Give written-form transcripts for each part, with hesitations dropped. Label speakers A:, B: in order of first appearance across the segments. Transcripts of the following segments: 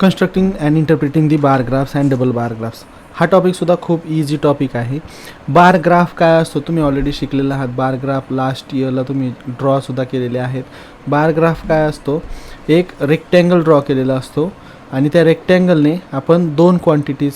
A: Constructing and interpreting the bar graphs and double bar graphs. हा टॉपिकसुद्धा खूप easy topic आहे. Bar graph काय असतो तुम्ही ऑलरेडी शिकलेला आहात. बार ग्राफ लास्ट इयरला तुम्ही ड्रॉसुद्धा केलेले आहेत. बार ग्राफ काय असतो, एक रेक्टँगल ड्रॉ केलेला असतो आणि त्या रेक्टँगलने आपण दोन क्वांटिटीज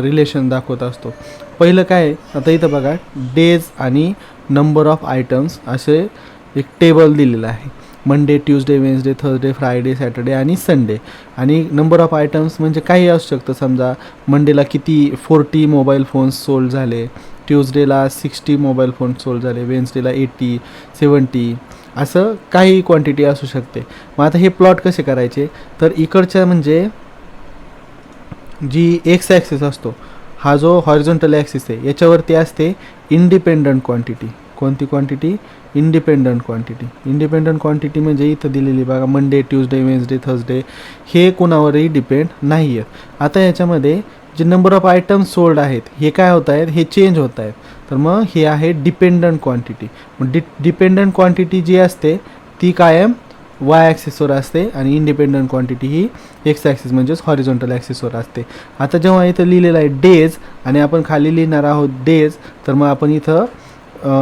A: रिलेशन दाखवत असतो. पहिलं काय आहे, आता इथं बघा डेज आणि नंबर ऑफ आयटम्स असे एक टेबल दिलेलं आहे. Monday, Tuesday, Wednesday, Thursday, Friday, Saturday आणि संडे. आणि नंबर ऑफ आयटम्स म्हणजे काही असू शकतं. समजा मंडेला किती 40 मोबाईल फोन्स सोल्ड झाले, ट्यूजडेला 60 मोबाईल फोन सोल्ड झाले, वेन्सडेला 80, 70 असं काही क्वांटिटी असू शकते. मग आता हे प्लॉट कसे करायचे, तर इकडच्या म्हणजे जी एक्स ॲक्सिस असतो, हा जो हॉरिझॉन्टल ॲक्सिस आहे याच्यावरती असते इंडिपेंडंट क्वांटिटी. कोणती quantity? Independent quantity. Independent quantity म्हणजे इथं दिलेली बघा मंडे, ट्यूजडे, वेन्सडे, थर्सडे हे कोणावरही डिपेंड नाही आहेत. आता याच्यामध्ये जे नंबर ऑफ आयटम्स सोल्ड आहेत हे काय होत आहेत, हे चेंज होत आहेत. तर मग हे आहे डिपेंडंट क्वांटिटी. मग डिपेंडंट क्वांटिटी जी असते ती कायम वाय ॲक्सिसवर असते आणि इंडिपेंडंट क्वांटिटी ही एक्स ॲक्सिस म्हणजेच हॉरिझॉन्टल ॲक्सिसवर असते. आता जेव्हा इथं लिहिलेलं आहे डेज आणि आपण खाली लिहिणार आहोत डेज, तर मग आपण इथं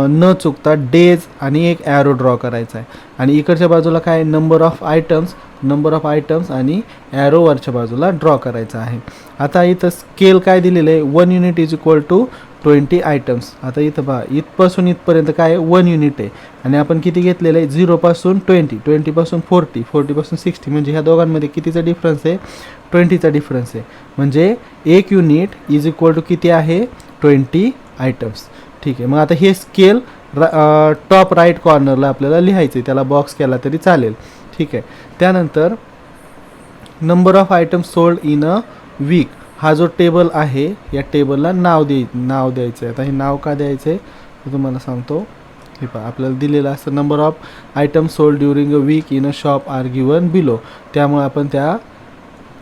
A: न चुकता डेज आणि एक ॲरो ड्रॉ करायचा आहे. आणि इकडच्या बाजूला काय नंबर ऑफ आयटम्स आणि ॲरो वरच्या बाजूला ड्रॉ करायचा आहे. आता इथं स्केल काय दिलेलं आहे, 1 unit is equal to 20 items. आता इथं पहा इथपासून इथपर्यंत काय आहे 1 युनिट आहे आणि आपण किती घेतलेलं आहे 0 पासून 20, 20 पासून 40, 40 पासून 60 म्हणजे ह्या दोघांमध्ये कितीचा डिफरन्स आहे, 20चा डिफरन्स आहे. म्हणजे 1 युनिट इज इक्वल टू किती आहे 20 आयटम्स. ठीक आहे. मग आता हे स्केल टॉप राईट कॉर्नरला आपल्याला लिहायचं आहे, त्याला बॉक्स केला तरी चालेल. ठीक आहे. त्यानंतर number of items sold in a week हा जो टेबल आहे या टेबलला नाव द्यायचं आहे. आता हे नाव का द्यायचं आहे ते तुम्हाला सांगतो. हे पहा आपल्याला दिलेलं असतं number of items sold during a week in a shop are given below. त्यामुळे आपण त्या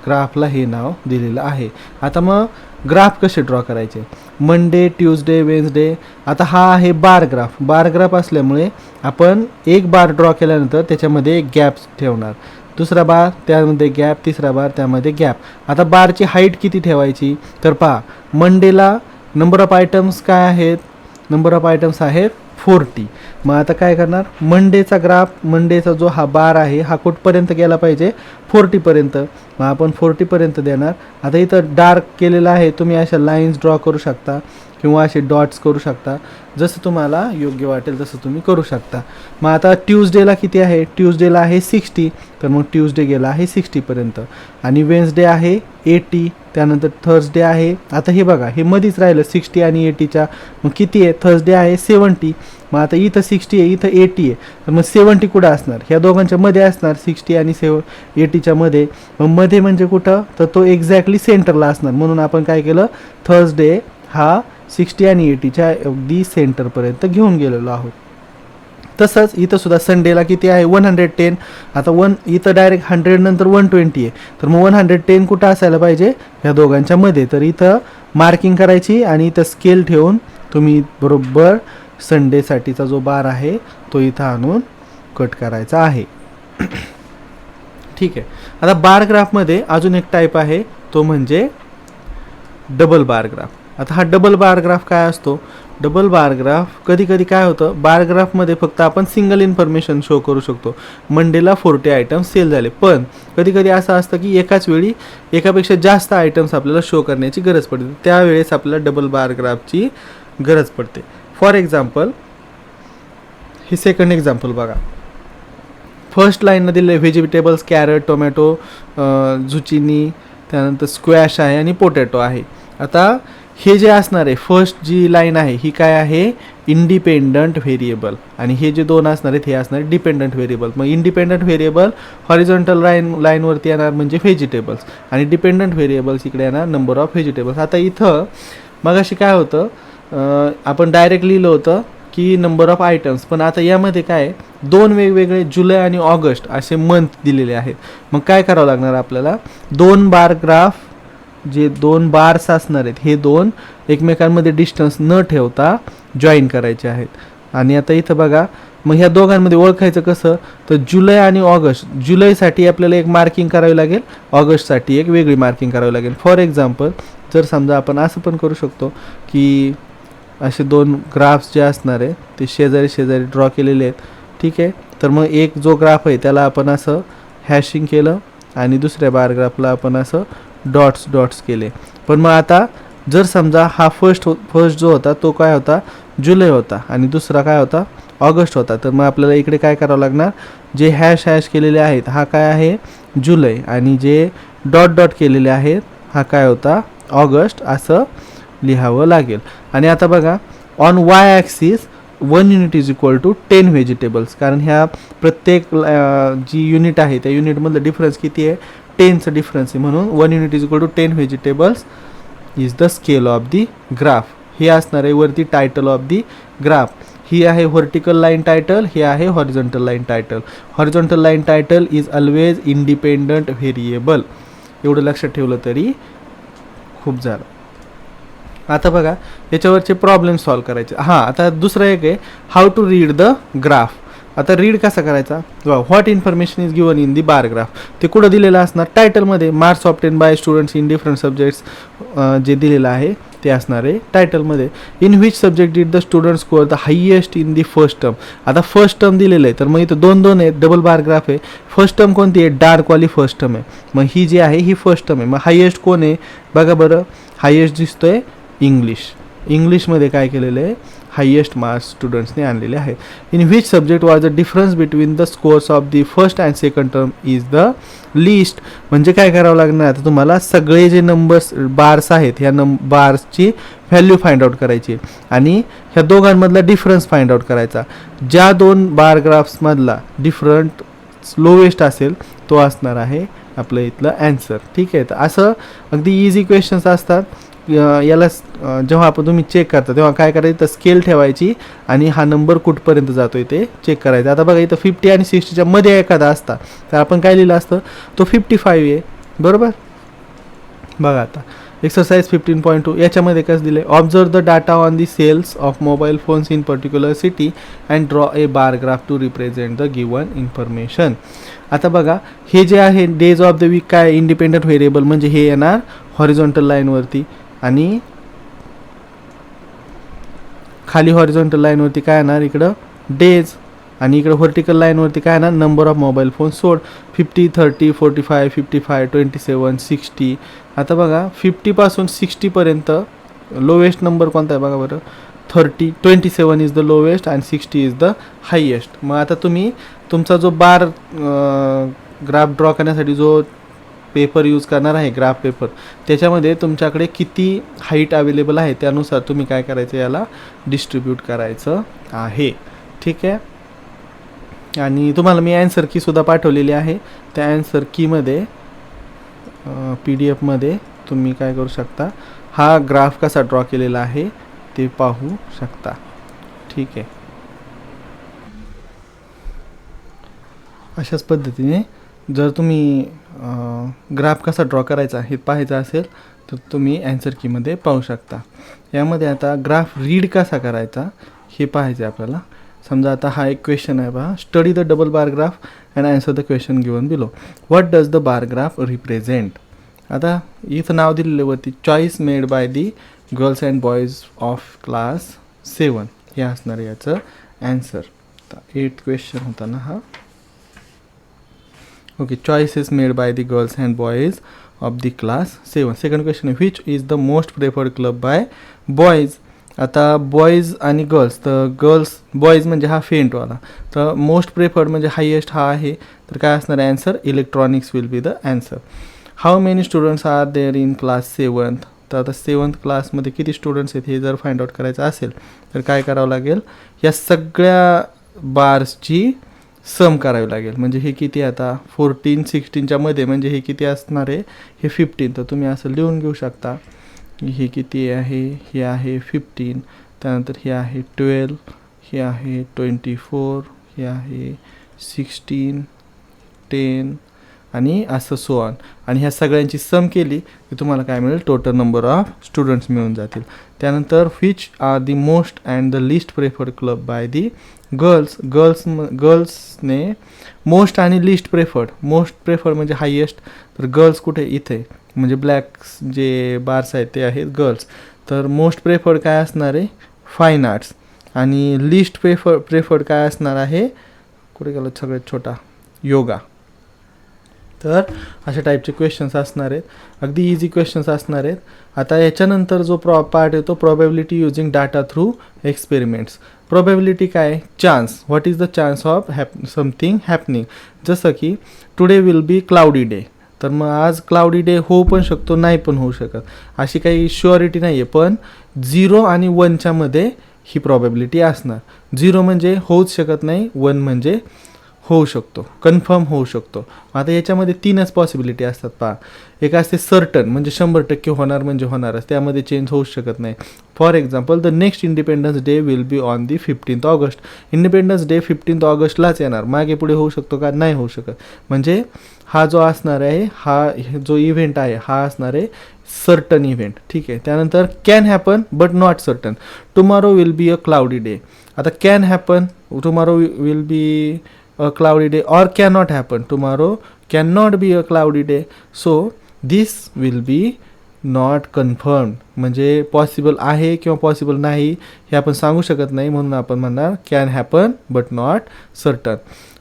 A: ग्राफला हे नाव दिलेलं आहे. आता मग ग्राफ कसे ड्रॉ करायचे, मंडे, ट्यूजडे, वेन्सडे. आता हा आहे बार ग्राफ. बार ग्राफ असल्यामुळे आपण एक बार ड्रॉ केल्यानंतर त्याच्यामध्ये एक गॅप ठेवणार, दुसरा बार त्यामध्ये गॅप, तिसरा बार त्यामध्ये गॅप. आता बारची हाईट किती ठेवायची, तर पहा मंडेला नंबर ऑफ आयटम्स काय आहेत, नंबर ऑफ आयटम्स आहेत 40. मग आता काय करणार, मंडेचा ग्राफ, मंडेचा जो हा बार आहे हा कुठपर्यंत गेला पाहिजे 40पर्यंत. मग आपण 40पर्यंत देणार. आता इथं डार्क केलेलं आहे, तुम्ही अशा लाईन्स ड्रॉ करू शकता किंवा असे डॉट्स करू शकता, जसं तुम्हाला योग्य वाटेल तसं तुम्ही करू शकता. मग आता ट्यूजडेला किती आहे, ट्यूजडेला आहे 60, तर मग ट्यूजडे गेला आहे 60पर्यंत. आणि वेन्सडे आहे 80, त्यानंतर थर्सडे आहे, आता हे बघा हे मध्येच राहिलं 60 आणि 80च्या, मग किती आहे थर्सडे आहे 70. मग आता इथं 60 आहे, इथं 80 आहे, तर मग 70 कुठं असणार, ह्या दोघांच्या मध्ये असणार 60 आणि 80च्या मध्ये. मग मध्ये म्हणजे कुठं, तर तो एक्झॅक्टली सेंटरला असणार. म्हणून आपण काय केलं, थर्सडे हा 60 आणि 80च्या अगदी सेंटरपर्यंत घेऊन गेलेलो आहोत. तसंच इथं सुद्धा संडेला किती आहे 110. आता इथं डायरेक्ट 100 नंतर 120 आहे, तर मग 110 कुठं असायला पाहिजे, ह्या दोघांच्या मध्ये. तर इथं मार्किंग करायची आणि इथं स्केल ठेवून तुम्ही बरोबर संडेसाठीचा जो बार आहे तो इथं आणून कट करायचा आहे. ठीक आहे. आता बार ग्राफमध्ये अजून एक टाईप आहे, तो म्हणजे डबल बार ग्राफ. आता हा डबल बार ग्राफ काय असतो, डबल बार ग्राफ कधी कधी काय होतं, बार ग्राफमध्ये फक्त आपण सिंगल इन्फॉर्मेशन शो करू शकतो, मंडेला 40 आयटम्स सेल झाले. पण कधी कधी असं असतं की एकाच वेळी एकापेक्षा जास्त आयटम्स आपल्याला शो करण्याची गरज पडते, त्यावेळेस आपल्याला डबल बार ग्राफची गरज पडते. फॉर एक्झाम्पल हे सेकंड एक्झाम्पल बघा. फर्स्ट लाईननं दिले व्हेजिटेबल्स कॅरट, टोमॅटो, झुचिनी, त्यानंतर स्क्वॅश आहे आणि पोटॅटो आहे. आता हे जे असणार आहे फर्स्ट जी लाईन आहे ही काय आहे, इंडिपेंडंट व्हेरिएबल, आणि हे जे दोन असणार आहेत हे असणार डिपेंडंट व्हेरिएबल. मग इंडिपेंडंट व्हेरिएबल हॉरिझॉन्टल लाईनवरती येणार म्हणजे व्हेजिटेबल्स, आणि डिपेंडंट व्हेरिएबल्स इकडे येणार नंबर ऑफ व्हेजिटेबल्स. आता इथं मगाशी काय होतं, आपण डायरेक्ट लिहिलं होतं की नंबर ऑफ आयटम्स, पण आता यामध्ये काय दोन वेगवेगळे जुलै आणि ऑगस्ट असे मंथ दिलेले आहेत. मग काय करावं लागणार आपल्याला, दोन बार ग्राफ जे दोन बार्स असणार आहेत हे दोन एकमेकांमध्ये डिस्टन्स न ठेवता जॉईन करायचे आहेत. आणि आता इथं बघा मग ह्या दोघांमध्ये ओळखायचं कसं, तर जुलै आणि ऑगस्ट, जुलैसाठी आपल्याला एक मार्किंग करावी लागेल, ऑगस्टसाठी एक वेगळी मार्किंग करावी लागेल. फॉर एक्झाम्पल जर समजा आपण असं पण करू शकतो की असे दोन ग्राफ्स जे असणार आहे ते शेजारी शेजारी ड्रॉ केलेले आहेत, ठीक आहे. तर मग एक जो ग्राफ आहे त्याला आपण असं हॅशिंग केलं आणि दुसऱ्या बार ग्राफला आपण असं डॉट्स केले. पण मग आता जर समजा हा फर्स्ट जो होता तो काय होता, जुलै होता आणि दुसरा काय होता, ऑगस्ट होता. तर मग आपल्याला इकडे काय करावं लागणार, जे हॅश केलेले आहेत हा काय आहे, जुलै, आणि जे डॉट केलेले आहेत हा काय होता, ऑगस्ट, असं लिहावं लागेल. आणि आता बघा, on Y axis 1 unit is equal to 10 vegetables, कारण ह्या प्रत्येक जी युनिट आहे त्या युनिटमधलं डिफरन्स किती आहे, 10चं डिफरन्स आहे, म्हणून 1 unit is equal to 10 vegetables is the scale of the graph. हे असणार आहे वरती टायटल ऑफ दी ग्राफ. ही आहे व्हर्टिकल लाईन टायटल, हे आहे horizontal line title. Horizontal line title is always independent variable. एवढं लक्षात ठेवलं तरी खूप झालं. आता बघा याच्यावरचे प्रॉब्लेम सॉल्व करायचे. हां, आता दुसरं एक आहे, how to read the graph. आता रीड कसा करायचा, what information is given in the bar graph. ते कुठं दिलेलं असणार, टायटलमध्ये. Marks obtain by students in different subjects जे दिलेलं आहे ते असणार आहे टायटलमध्ये. In which subject did the student score the highest in the first term. आता फर्स्ट टर्म दिलेलं आहे, तर मग इथं दोन दोन आहेत, डबल बार ग्राफ आहे. फर्स्ट टर्म कोणती आहे, डार्कवाली फर्स्ट टर्म आहे. मग ही जी आहे ही फर्स्ट टर्म आहे. मग हायेस्ट कोण आहे बघा बरं, हायेस्ट दिसतोय इंग्लिशमध्ये काय केलेलं आहे, हायेस्ट मार्क्स स्टुडंट्सने आणलेले आहेत. In which subject was the difference between the scores of the first and second term is the list. म्हणजे काय करावं लागणार, आता तुम्हाला सगळे जे नंबर्स बार्स आहेत ह्या बार्सची व्हॅल्यू फाइंड आउट करायची आणि ह्या दोघांमधला डिफरन्स फाइंड आउट करायचा. ज्या दोन बार ग्राफ्समधला डिफरंट लोवेस्ट असेल तो असणार आहे आपलं इथलं ॲन्सर, ठीक आहे. तर असं अगदी इझी क्वेश्चन्स असतात. याला जेव्हा आपण तुम्ही चेक करता तेव्हा काय करायचं, तर स्केल ठेवायची आणि हा नंबर कुठपर्यंत जातोय ते चेक करायचं. आता बघा इथं 50 आणि 60च्या मध्ये एखादा असता तर आपण काय लिहिलं असतं, तो 55 आहे, बरोबर. बघा आता एक्सरसाइज 15.2 याच्यामध्ये कसं दिलं आहे, observe the data on the sales of mobile phones in particular city and draw a bar graph to represent the given information. आता बघा हे जे आहे डेज ऑफ द वीक काय, इंडिपेंडंट व्हेरिएबल म्हणजे हे येणार हॉरिझॉन्टल लाईनवरती आणि खाली हॉरिझॉन्टल लाईनवरती काय येणार इकडं डेज आणि इकडं व्हर्टिकल लाईनवरती काय येणार नंबर ऑफ मोबाईल फोन सोड. 50, 30, 45, 55, 27, 60. आता बघा 50 पासून 60 पर्यंत लोवेस्ट नंबर कोणता आहे बघा बरं, 27 is the lowest and 60 is the highest. मग आता तुम्ही तुमचा जो बार ग्राफ ड्रॉ करण्यासाठी जो पेपर यूज करणार आहे, ग्राफ पेपर, त्याच्यामध्ये तुमच्याकडे किती हाईट अवेलेबल आहे त्यानुसार तुम्ही काय करायचं, याला डिस्ट्रीब्यूट करायचं आहे, ठीक आहे. आणि तुम्हाला मी ॲन्सर कीसुद्धा पाठवलेली आहे. त्या ॲन्सर कीमध्ये PDF मध्ये तुम्ही काय करू शकता, हा ग्राफ कसा ड्रॉ केलेला आहे ते पाहू शकता, ठीक आहे. अशाच पद्धतीने जर तुम्ही ग्राफ कसा ड्रॉ करायचा हे पाहायचं असेल तर तुम्ही ॲन्सर कीमध्ये पाहू शकता. यामध्ये आता ग्राफ रीड कसा करायचा हे पाहायचं आहे आपल्याला. समजा आता हा एक क्वेश्चन आहे पहा, study the double bar graph and answer the question given below. What does the bar graph represent. आता इथं नाव दिलेलं वरती, choice made by the girls and boys of class 7, हे असणार आहे याचं ॲन्सर. 8th क्वेश्चन होता ना हा. Okay, choices made by the girls and boys of the class 7. Second question, which is the most preferred club by boys. आता boys आणि girls, तर गर्ल्स बॉईज म्हणजे हा फेंटवाला, तर मोस्ट प्रेफर्ड म्हणजे हायेस्ट हा आहे, तर काय असणार answer, electronics will be the answer. How many students are there in class 7. तर आता 7th क्लासमध्ये किती स्टुडंट्स आहेत हे जर फाइंड आउट करायचं असेल तर काय करावं लागेल, या सगळ्या बार्सची सम करावी लागेल. म्हणजे हे किती आता 14, 16च्या मध्ये म्हणजे हे किती असणार आहे, हे 15. तर तुम्ही असं लिहून घेऊ शकता, हे किती आहे, हे आहे 15, त्यानंतर हे आहे 12, हे आहे 24, हे आहे 16, 10 आणि असं सो ऑन. आणि ह्या सगळ्यांची सम केली की तुम्हाला काय मिळेल, टोटल नंबर ऑफ स्टुडंट्स मिळून जातील. त्यानंतर which are the most and the least preferred club by the girls. गर्ल्सने मोस्ट आणि लिस्ट प्रेफर्ड, मोस्ट प्रेफर्ड म्हणजे हायेस्ट, तर गर्ल्स कुठे इथे म्हणजे ब्लॅक्स जे बार्स आहेत ते आहेत गर्ल्स. तर मोस्ट प्रेफर्ड काय असणार आहे, फाईन आर्ट्स. आणि लिस्ट प्रेफर्ड काय असणार आहे, कुठे गेलं सगळ्यात छोटा, योगा. तर अशा टाईपचे क्वेश्चन्स असणार आहेत, अगदी इझी क्वेश्चन्स असणार आहेत. आता याच्यानंतर जो पार्ट येतो, probability using data through experiments. Probability काय, chance, what is the chance of something happening. जसं की today will be cloudy day, तर मग आज क्लाउडी डे होऊ पण शकतो, नाही पण होऊ शकत, अशी काही श्युअरिटी नाही आहे. पण 0 आणि 1च्या मध्ये ही प्रॉबॅबिलिटी असणार. 0 म्हणजे होऊच शकत नाही, 1 म्हणजे होऊ शकतो, कन्फर्म होऊ शकतो. आता याच्यामध्ये 3च पॉसिबिलिटी असतात पहा. एक असते सर्टन, म्हणजे 100% होणार म्हणजे होणारच, त्यामध्ये चेंज होऊ शकत नाही. For example, the next independence day will be on the 15th August. Independence day 15th ऑगस्टलाच येणार, मागे पुढे होऊ शकतो का, नाही होऊ शकत. म्हणजे हा जो असणार आहे, हा जो इव्हेंट आहे हा असणार आहे सर्टन इव्हेंट. ठीक आहे. त्यानंतर can happen but not certain. Tomorrow will be a cloudy day. आता can happen, tomorrow will be a cloudy day, or cannot happen, tomorrow cannot be a cloudy day, so this will be not confirmed. म्हणजे possible आहे किंवा possible नाही हे आपण सांगू शकत नाही, म्हणून आपण म्हणणार can happen but not certain.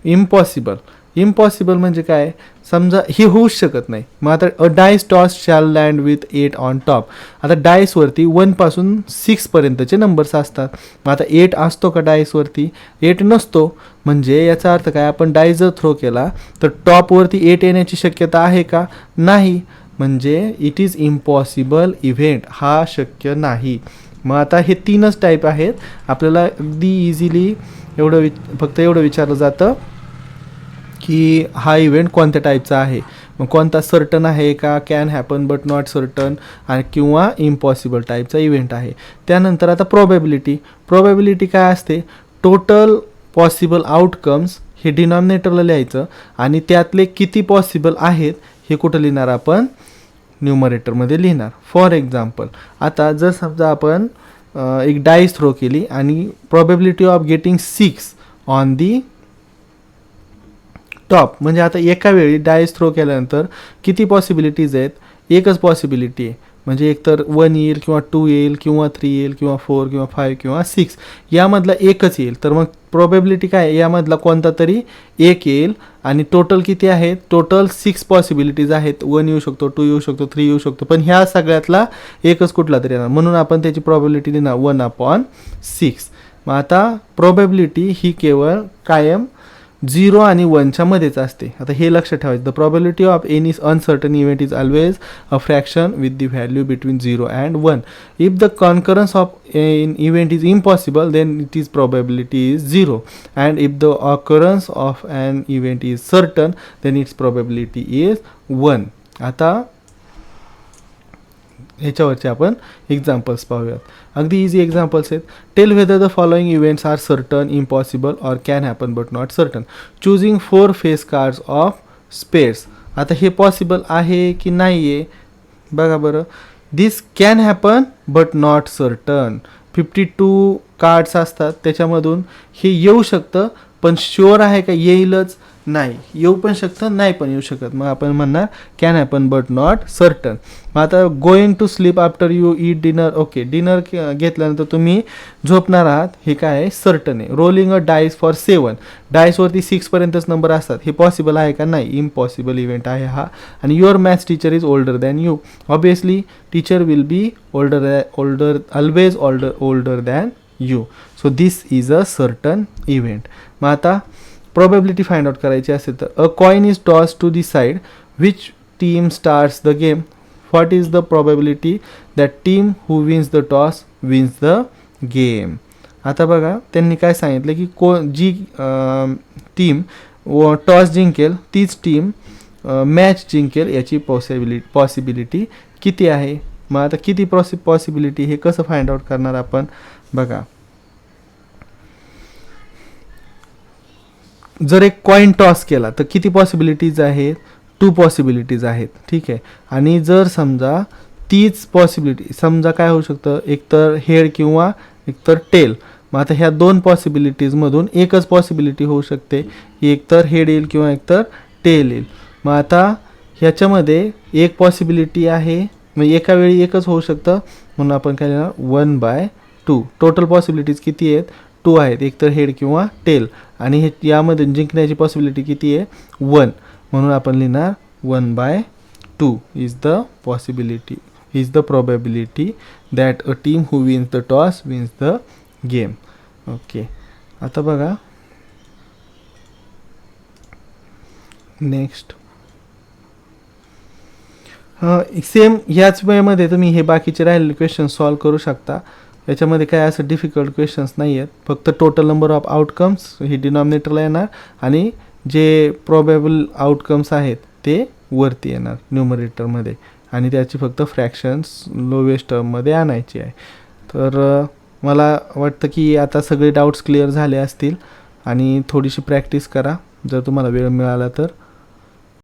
A: Impossible, impossible म्हणजे काय, समजा हे होऊच शकत नाही. मग आता a dice toss shall land with 8 on top. आता डाईसवरती 1 पासून 6 पर्यंतचे नंबर्स असतात. मग आता 8 असतो का डाईसवरती, 8 नसतो. म्हणजे याचा अर्थ काय, आपण डाईस जर थ्रो केला तर टॉपवरती 8 येण्याची शक्यता आहे का, नाही. म्हणजे इट इज इम्पॉसिबल इव्हेंट, हा शक्य नाही. मग आता हे 3च टाईप आहेत. आपल्याला अगदी इझिली फक्त एवढं विचारलं जातं की हा इव्हेंट कोणत्या टाईपचा आहे, मग कोणता सर्टन आहे का, can happen but not certain, आणि किंवा इम्पॉसिबल टाईपचा इव्हेंट आहे. त्यानंतर आता प्रॉबॅबिलिटी. प्रॉबॅबिलिटी काय असते, टोटल पॉसिबल आउटकम्स हे डिनॉमिनेटरला लिहायचं आणि त्यातले किती पॉसिबल आहेत हे कुठं लिहिणार आपण, न्यूमरेटरमध्ये लिहिणार. फॉर एक्झाम्पल, आता जर समजा आपण एक डाईस थ्रो केली आणि probability of getting 6 on the top, म्हणजे आता एका वेळी डाईस थ्रो केल्यानंतर किती पॉसिबिलिटीज आहेत, एकच पॉसिबिलिटी आहे. म्हणजे एकतर 1 येईल किंवा 2 येईल किंवा 3 येईल किंवा 4 किंवा 5 किंवा 6, यामधला एकच येईल. तर मग प्रॉबॅबिलिटी काय, यामधला कोणता तरी एक येईल. आणि टोटल किती आहेत, टोटल 6 पॉसिबिलिटीज आहेत. 1 येऊ शकतो, 2 येऊ शकतो, 3 येऊ शकतो, पण ह्या सगळ्यातला एकच कुठला तरी येणार, म्हणून आपण त्याची प्रॉबॅबिलिटी देणार 1/6. मग आता प्रॉबॅबिलिटी ही केवळ कायम 0 आणि 1च्या मध्येच असते. आता हे लक्षात ठेवायचं, the probability of any uncertain event is always a fraction with the value between 0 and 1. If the concurrence of an event is impossible then it is probability is 0, and if the occurrence of an event is certain then its probability is 1. आता ह्याच्यावरचे आपण examples पाहूयात. अगदी easy examples आहेत. Tell whether the following events are certain, impossible or can happen but not certain. Choosing 4 face cards of spades. आता हे possible आहे की नाही आहे बघा बरं. This can happen but not certain. 52 cards असतात, त्याच्यामधून हे येऊ शकतं, पण शुअर आहे का येईलच, नाही. येऊ पण शकतं, नाही पण येऊ शकत. मग आपण म्हणणार can happen but not certain. मग आता going to sleep after you eat dinner. Okay, dinner घेतल्यानंतर तुम्ही झोपणार आहात, हे काय आहे, सर्टन आहे. Rolling a dice for 7. डाईसवरती 6 पर्यंतच नंबर असतात, हे पॉसिबल आहे का, नाही. इम्पॉसिबल इव्हेंट आहे हा. आणि your maths teacher is older than you. Obviously teacher will be always older than you. So this is a certain event. मग आता प्रॉबॅबिलिटी फाइंड आउट करायची असेल तर a coin is toss to decide which team starts the game. What is the probability that team who wins the toss wins the game. आता बघा त्यांनी काय सांगितलं की जी टीम टॉस जिंकेल तीच टीम मॅच जिंकेल, याची पॉसिबिलिटी किती आहे. मग आता किती पॉसिबिलिटी हे कसं फाइंड आउट करणार आपण बघा. जर एक कॉइन टॉस केला तर किती पॉसिबिलिटीज आहेत, 2 पॉसिबिलिटीज आहेत, ठीक आहे. आणि जर समजा तीच पॉसिबिलिटी, समजा काय होऊ शकतं, एकतर हेड किंवा एकतर टेल. मग आता ह्या 2 पॉसिबिलिटीजमधून एकच पॉसिबिलिटी होऊ शकते की एकतर हेड येईल किंवा एकतर टेल येईल. मग आता ह्याच्यामध्ये एक पॉसिबिलिटी आहे, म्हणजे एका वेळी एकच होऊ शकतं, म्हणून आपण काय लिहिणार 1/2. टोटल पॉसिबिलिटीज किती आहेत, 2 आहेत, एकतर हेड किंवा टेल. आणि हे यामध्ये जिंकण्याची पॉसिबिलिटी किती आहे, 1, म्हणून आपण लिहिणार 1/2 is the possibility, is the probability that a team who wins the toss wins the game. Okay, आता बघा नेक्स्ट. सेम ह्याच वेळेमध्ये तुम्ही हे बाकीचे राहिलेले क्वेश्चन सॉल्व करू शकता. याच्यामध्ये काय असं डिफिकल्ट क्वेश्चन्स नाही आहेत, फक्त टोटल नंबर ऑफ आउटकम्स ही डिनॉमिनेटरला येणार आणि जे प्रोबॅबल आउटकम्स आहेत ते वरती येणार न्यूमरेटरमध्ये, आणि त्याची फक्त फ्रॅक्शन्स लोवेस्ट टर्ममध्ये आणायची आहे. तर मला वाटतं की आता सगळे डाऊट्स क्लिअर झाले असतील, आणि थोडीशी प्रॅक्टिस करा जर तुम्हाला वेळ मिळाला तर.